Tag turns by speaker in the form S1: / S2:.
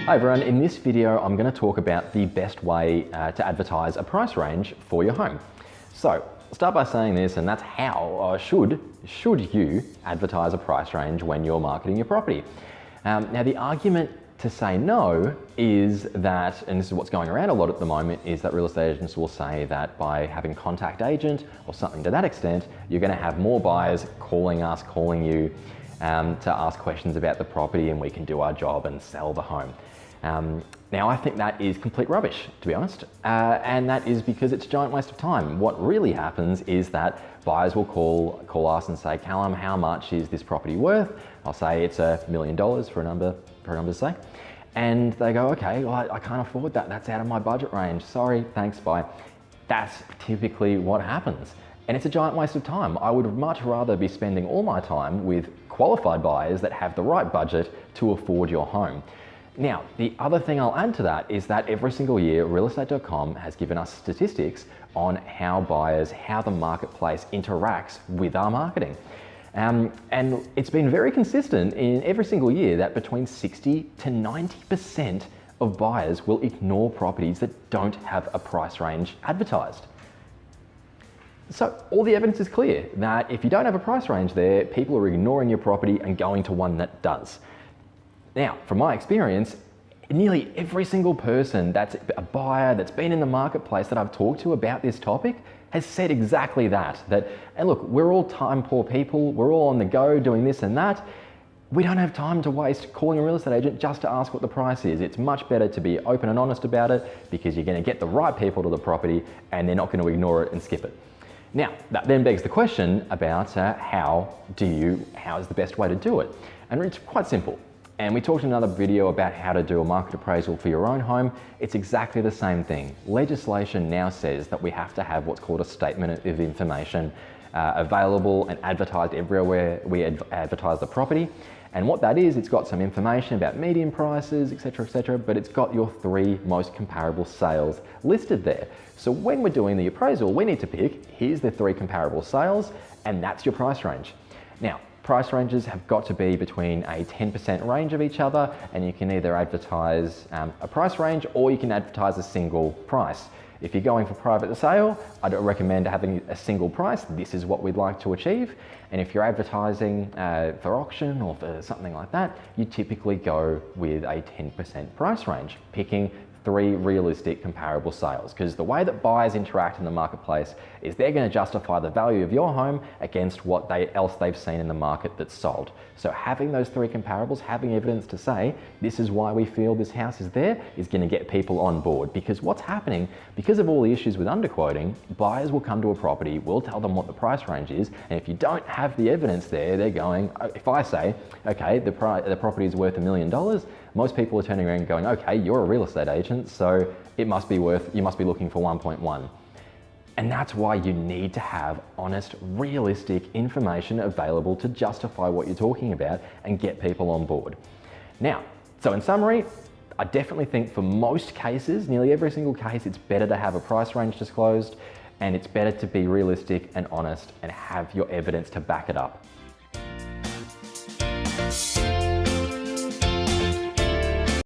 S1: Hi everyone, in this video I'm going to talk about the best way to advertise a price range for your home. So I'll start by saying this, and that's how should you advertise a price range when you're marketing your property. Now the argument to say no is that, and this is what's going around a lot at the moment, is that real estate agents will say that by having contact agent or something to that extent, you're going to have more buyers calling us, calling you to ask questions about the property, and we can do our job and sell the home. Now I think that is complete rubbish, to be honest, and that is because it's a giant waste of time. What really happens is that buyers will call us and say, Callum, how much is this property worth? I'll say it's $1 million for a number's sake. And they go, okay, well, I can't afford that. That's out of my budget range. Sorry, thanks, bye. That's typically what happens. And it's a giant waste of time. I would much rather be spending all my time with qualified buyers that have the right budget to afford your home. Now, the other thing I'll add to that is that every single year, realestate.com has given us statistics on how the marketplace interacts with our marketing. And it's been very consistent in every single year that between 60 to 90% of buyers will ignore properties that don't have a price range advertised. So all the evidence is clear that if you don't have a price range there, people are ignoring your property and going to one that does. Now, from my experience, nearly every single person that's a buyer that's been in the marketplace that I've talked to about this topic has said exactly that, and look, we're all time poor people, we're all on the go doing this and that. We don't have time to waste calling a real estate agent just to ask what the price is. It's much better to be open and honest about it, because you're going to get the right people to the property and they're not going to ignore it and skip it. Now, that then begs the question about how is the best way to do it? And it's quite simple. And we talked in another video about how to do a market appraisal for your own home. It's exactly the same thing. Legislation now says that we have to have what's called a statement of information available and advertised everywhere we advertise the property. And what that is, it's got some information about median prices, etc., but it's got your 3 most comparable sales listed there. So when we're doing the appraisal, we need to pick, here's the 3 comparable sales, and that's your price range. Now, price ranges have got to be between a 10% range of each other, and you can either advertise a price range or you can advertise a single price. If you're going for private sale, I'd recommend having a single price. This is what we'd like to achieve. And if you're advertising for auction or for something like that, you typically go with a 10% price range, picking 3 realistic comparable sales, because the way that buyers interact in the marketplace is they're going to justify the value of your home against what else they've seen in the market that's sold. So having those 3 comparables, having evidence to say this is why we feel this house is there, is going to get people on board. Because what's happening, because of all the issues with underquoting, buyers will come to a property, we'll tell them what the price range is, and if you don't have the evidence there, they're going, if I say, okay, the property is worth $1 million, most people are turning around and going, okay, you're a real estate agent, so you must be looking for 1.1. And that's why you need to have honest, realistic information available to justify what you're talking about and get people on board. Now, so in summary, I definitely think for most cases, nearly every single case, it's better to have a price range disclosed, and it's better to be realistic and honest and have your evidence to back it up.